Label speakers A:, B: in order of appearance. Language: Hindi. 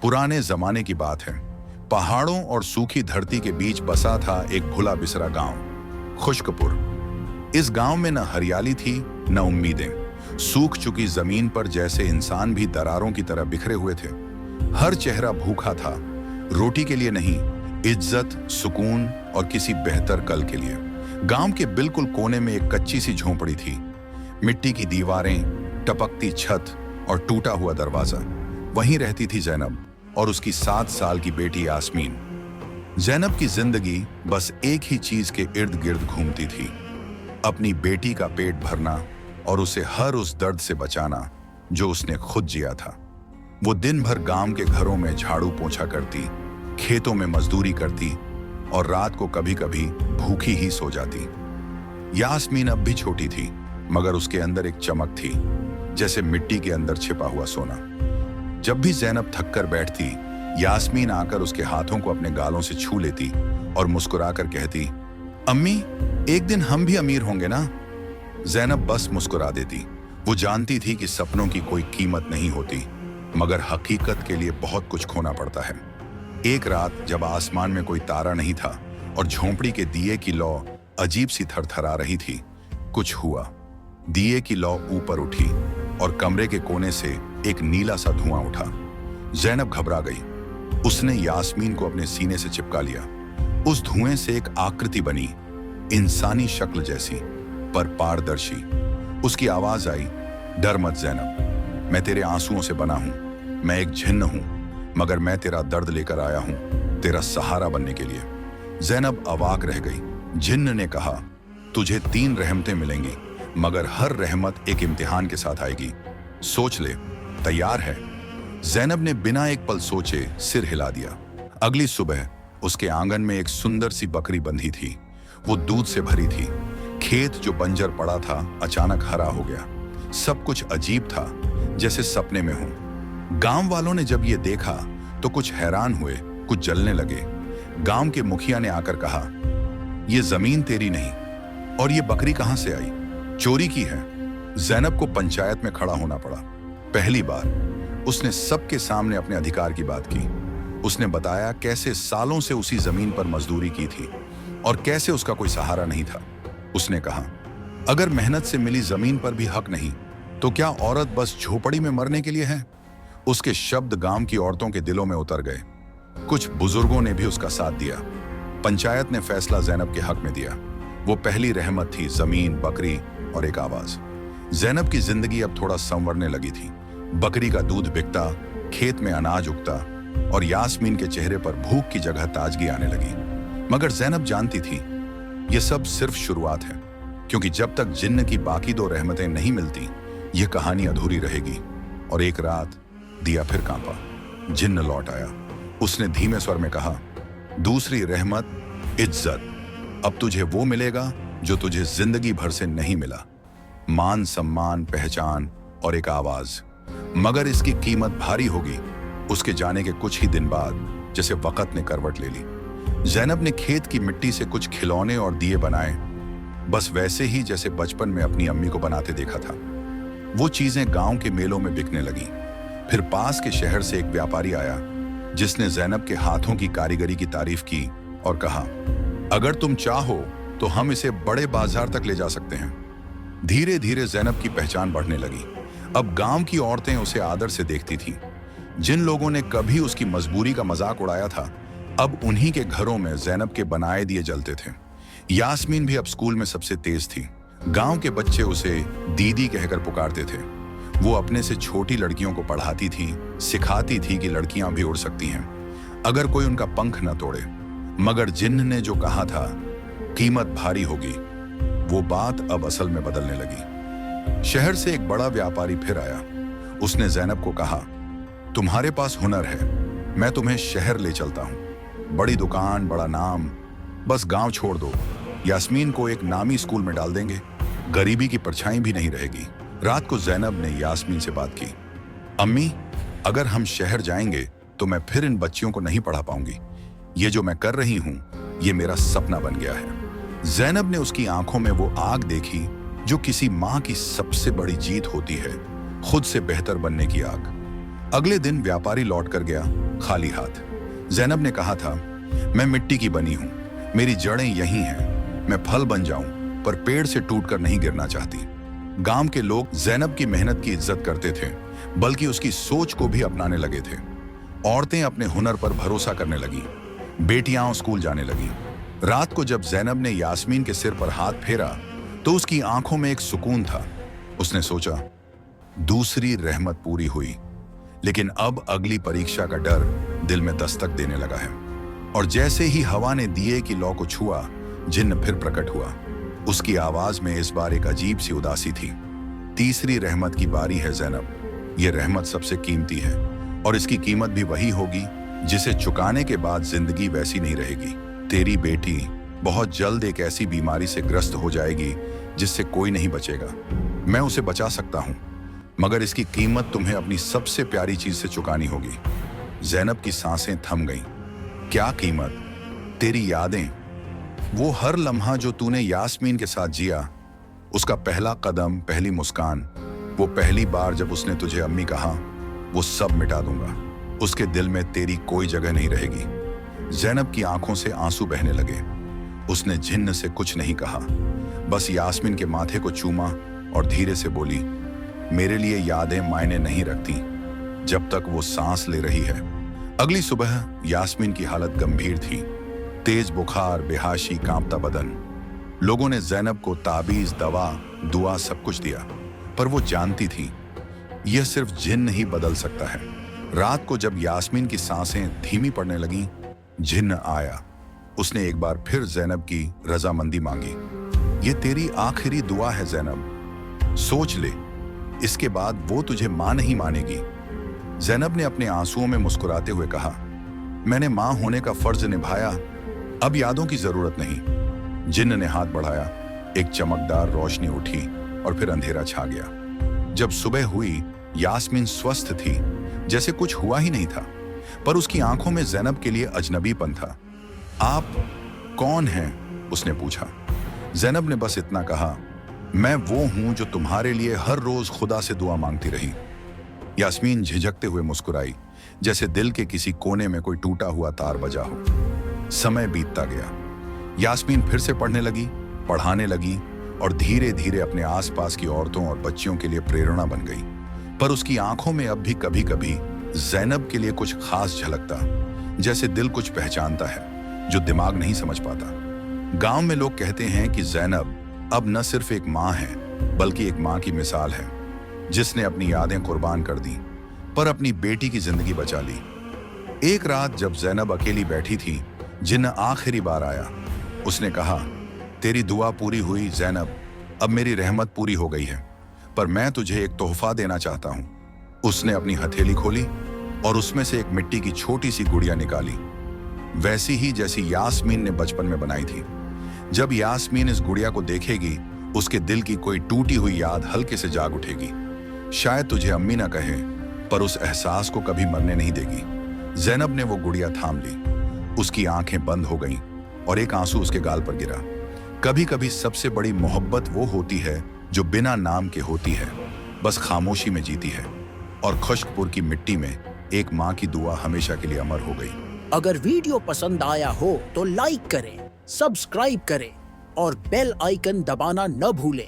A: पुराने जमाने की बात है। पहाड़ों और सूखी धरती के बीच बसा था एक भुला बिसरा गांव, खुश्कपुर। इस गांव में न हरियाली थी न उम्मीदें। सूख चुकी जमीन पर जैसे इंसान भी दरारों की तरह बिखरे हुए थे। हर चेहरा भूखा था, रोटी के लिए नहीं, इज्जत, सुकून और किसी बेहतर कल के लिए। गांव के बिल्कुल कोने में एक कच्ची सी झोंपड़ी थी। मिट्टी की दीवारें, टपकती छत और टूटा हुआ दरवाजा। वहीं रहती थी जैनब और उसकी 7 साल की बेटी यास्मीन। जैनब की जिंदगी बस एक ही चीज के इर्द गिर्द घूमती थी, अपनी बेटी का पेट भरना और उसे हर उस दर्द से बचाना जो उसने खुद जिया था। वो दिन भर गांव के घरों में झाड़ू पोंछा करती, खेतों में मजदूरी करती और रात को कभी कभी भूखी ही सो जाती। यास्मीन अब भी छोटी थी, मगर उसके अंदर एक चमक थी, जैसे मिट्टी के अंदर छिपा हुआ सोना। जब भी जैनब थक कर बैठती, यास्मीन आकर उसके हाथों को अपने गालों से छू लेती और मुस्कुराकर कहती, अम्मी, एक दिन हम भी अमीर होंगे ना। जैनब बस मुस्कुरा देती। वो जानती थी कि सपनों की कोई कीमत नहीं होती, मगर हकीकत के लिए बहुत कुछ खोना पड़ता है। एक रात जब आसमान में कोई तारा नहीं था और झोंपड़ी के दिए की लौ अजीब सी थरथरा रही थी, कुछ हुआ। दिए की लौ ऊपर उठी और कमरे के कोने से एक नीला सा धुआं उठा। जैनब घबरा गई। उसने यास्मीन को अपने सीने से चिपका लिया। उस धुएं से एक आकृति बनी, इंसानी शक्ल जैसी पर पारदर्शी। उसकी आवाज आई, डर मत जैनब, मैं तेरे आंसुओं से बना हूं। मैं एक जिन्न हूं, मगर मैं तेरा दर्द लेकर आया हूं, तेरा सहारा बनने के लिए। जैनब अवाक रह गई। जिन्न ने कहा, तुझे 3 रहमतें मिलेंगी, मगर हर रहमत एक इम्तिहान के साथ आएगी। सोच ले, तैयार है? जैनब ने बिना एक पल सोचे सिर हिला दिया। अगली सुबह उसके आंगन में एक सुंदर सी बकरी बंधी थी। वो दूध से भरी थी। खेत जो बंजर पड़ा था अचानक हरा हो गया। सब कुछ अजीब था, जैसे सपने में हो। गांव वालों ने जब ये देखा तो कुछ हैरान हुए, कुछ जलने लगे। गांव के मुखिया ने आकर कहा, ये जमीन तेरी नहीं, और ये बकरी कहां से आई? चोरी की है। जैनब को पंचायत में खड़ा होना पड़ा। पहली बार उसने सबके सामने अपने अधिकार की बात की। उसने बताया कैसे सालों से उसी जमीन पर मजदूरी की थी और कैसे उसका कोई सहारा नहीं था। उसने कहा, अगर मेहनत से मिली जमीन पर भी हक नहीं, तो क्या औरत बस झोपड़ी में मरने के लिए है? उसके शब्द गांव की औरतों के दिलों में उतर गए। कुछ बुजुर्गों ने भी उसका साथ दिया। पंचायत ने फैसला जैनब के हक में दिया। वो पहली रहमत थी, जमीन, बकरी और एक आवाज। जैनब की जिंदगी अब थोड़ा संवरने लगी थी। बकरी का दूध बिकता, खेत में अनाज उगता और यास्मीन के चेहरे पर भूख की जगह ताजगी आने लगी। मगर जैनब जानती थी, ये सब सिर्फ शुरुआत है, क्योंकि जब तक जिन्न की बाकी 2 रहमतें नहीं मिलती, ये कहानी अधूरी रहेगी। और एक रात दिया फिर कांपा। जिन्न लौट आया। उसने धीमे स्वर में कहा, दूसरी रहमत, इज्जत। अब तुझे वो मिलेगा जो तुझे जिंदगी भर से नहीं मिला। मान, सम्मान, पहचान और एक आवाज। मगर इसकी कीमत भारी होगी। उसके जाने के कुछ ही दिन बाद जैसे वक्त ने करवट ले ली। जैनब ने खेत की मिट्टी से कुछ खिलौने और दिए बनाए, बस वैसे ही जैसे बचपन में अपनी अम्मी को बनाते देखा था। वो चीजें गांव के मेलों में बिकने लगी। फिर पास के शहर से एक व्यापारी आया, जिसने जैनब के हाथों की कारीगरी की तारीफ की और कहा, अगर तुम चाहो तो हम इसे बड़े बाजार तक ले जा सकते हैं। धीरे धीरे जैनब की पहचान बढ़ने लगी। अब गांव की औरतें उसे आदर से देखती थीं। जिन लोगों ने कभी उसकी मजबूरी का मजाक उड़ाया था, अब उन्हीं के घरों में जैनब के बनाए दिए जलते थे। यास्मीन भी अब स्कूल में सबसे तेज थी। गांव के बच्चे उसे दीदी कहकर पुकारते थे। वो अपने से छोटी लड़कियों को पढ़ाती थी, सिखाती थी कि लड़कियां भी उड़ सकती हैं, अगर कोई उनका पंख न तोड़े। मगर जिन्न ने जो कहा था, कीमत भारी होगी, वो बात अब असल में बदलने लगी। शहर से एक बड़ा व्यापारी फिर आया। उसने जैनब को कहा, तुम्हारे पास हुनर है, मैं तुम्हें शहर ले चलता हूं। बड़ी दुकान, बड़ा नाम, बस गांव छोड़ दो। यास्मीन को एक नामी स्कूल में डाल देंगे, गरीबी की परछाई भी नहीं रहेगी। रात को जैनब ने यास्मीन से बात की, अम्मी, अगर हम शहर जाएंगे तो मैं फिर इन बच्चियों को नहीं पढ़ा पाऊंगी। ये जो मैं कर रही हूं, ये मेरा सपना बन गया है। जैनब ने उसकी आंखों में वो आग देखी जो किसी मां की सबसे बड़ी जीत होती है, खुद से बेहतर बनने की आग। अगले दिन व्यापारी लौट कर गया, खाली हाथ। जैनब ने कहा था, मैं मिट्टी की बनी हूं, मेरी जड़ें यहीं हैं, मैं फल बन जाऊं पर पेड़ से टूटकर नहीं गिरना चाहती। गांव के लोग जैनब की मेहनत की इज्जत करते थे, बल्कि उसकी सोच को भी अपनाने लगे थे। औरतें अपने हुनर पर भरोसा करने लगी, बेटियां स्कूल जाने लगी। रात को जब जैनब ने यास्मीन के सिर पर हाथ फेरा तो उसकी आंखों में एक सुकून था। उसने सोचा, दूसरी रहमत पूरी हुई। लेकिन अब अगली परीक्षा का डर दिल में दस्तक देने लगा है। और जैसे ही हवा ने दिए की लौ को छुआ, जिन्न फिर प्रकट हुआ। उसकी आवाज में इस बार एक अजीब सी उदासी थी। तीसरी रहमत की बारी है जैनब। ये रहमत सबसे कीमती है और इसकी कीमत भी वही होगी जिसे चुकाने के बाद जिंदगी वैसी नहीं रहेगी। तेरी बेटी बहुत जल्द एक ऐसी बीमारी से ग्रस्त हो जाएगी जिससे कोई नहीं बचेगा। मैं उसे बचा सकता हूं, मगर इसकी कीमत तुम्हें अपनी सबसे प्यारी चीज से चुकानी होगी। जैनब की सांसें थम गईं। क्या कीमत? तेरी यादें, वो हर लम्हा जो तूने यास्मीन के साथ जिया, उसका पहला कदम, पहली मुस्कान, वो पहली बार जब उसने तुझे अम्मी कहा, वो सब मिटा दूंगा। उसके दिल में तेरी कोई जगह नहीं रहेगी। जैनब की आंखों से आंसू बहने लगे। उसने जिन्न से कुछ नहीं कहा, बस यास्मीन के माथे को चूमा और धीरे से बोली, मेरे लिए यादें मायने नहीं रखती जब तक वो सांस ले रही है। अगली सुबह यास्मीन की हालत गंभीर थी। तेज बुखार, बेहाशी, कांपता बदन। लोगों ने जैनब को ताबीज, दवा, दुआ सब कुछ दिया, पर वो जानती थी यह सिर्फ जिन्न ही बदल सकता है। रात को जब यास्मीन की सांसें धीमी पड़ने लगीं, जिन्न आया। उसने एक बार फिर जैनब की रजामंदी मांगी। ये तेरी आखिरी दुआ है जैनब, सोच ले, इसके बाद वो तुझे मां नहीं मानेगी। जैनब ने अपने आंसुओं में मुस्कुराते हुए कहा, मैंने मां होने का फर्ज निभाया, अब यादों की जरूरत नहीं। जिन्न ने हाथ बढ़ाया, एक चमकदार रोशनी उठी और फिर अंधेरा छा गया। जब सुबह हुई, यास्मीन स्वस्थ थी, जैसे कुछ हुआ ही नहीं था, पर उसकी आंखों में जैनब के लिए अजनबीपन था। आप कौन हैं? उसने पूछा। जैनब ने बस इतना कहा, मैं वो हूं जो तुम्हारे लिए हर रोज खुदा से दुआ मांगती रही। यास्मीन झिझकते हुए मुस्कुराई, जैसे दिल के किसी कोने में कोई टूटा हुआ तार बजा हो। समय बीतता गया। यास्मीन फिर से पढ़ने लगी, पढ़ाने लगी और धीरे धीरे अपने आसपास की औरतों और बच्चियों के लिए प्रेरणा बन गई। पर उसकी आंखों में अब भी कभी कभी जैनब के लिए कुछ खास झलकता, जैसे दिल कुछ पहचानता है जो दिमाग नहीं समझ पाता। गांव में लोग कहते हैं कि जैनब अब न सिर्फ एक मां है, बल्कि एक मां की मिसाल है, जिसने अपनी यादें कुर्बान कर दी पर अपनी बेटी की जिंदगी बचा ली। एक रात जब जैनब अकेली बैठी थी, जिन्न आखिरी बार आया। उसने कहा, तेरी दुआ पूरी हुई जैनब, अब मेरी रहमत पूरी हो गई है, पर मैं तुझे एक तोहफा देना चाहता हूं। उसने अपनी हथेली खोली और उसमें से एक मिट्टी की छोटी सी गुड़िया निकाली, वैसी ही जैसी यास्मीन ने बचपन में बनाई थी। जब यास्मीन इस गुड़िया को देखेगी, उसके दिल की कोई टूटी हुई याद हल्के से जाग उठेगी। शायद तुझे अम्मी ना कहे, पर उस एहसास को कभी मरने नहीं देगी। जैनब ने वो गुड़िया थाम ली। उसकी आंखें बंद हो गईं और एक आंसू उसके गाल पर गिरा। कभी कभी सबसे बड़ी मोहब्बत वो होती है जो बिना नाम के होती है, बस खामोशी में जीती है। और खुश्कपुर की मिट्टी में एक मां की दुआ हमेशा के लिए अमर हो गई।
B: अगर वीडियो पसंद आया हो तो लाइक करें, सब्सक्राइब करें और बेल आइकन दबाना न भूलें।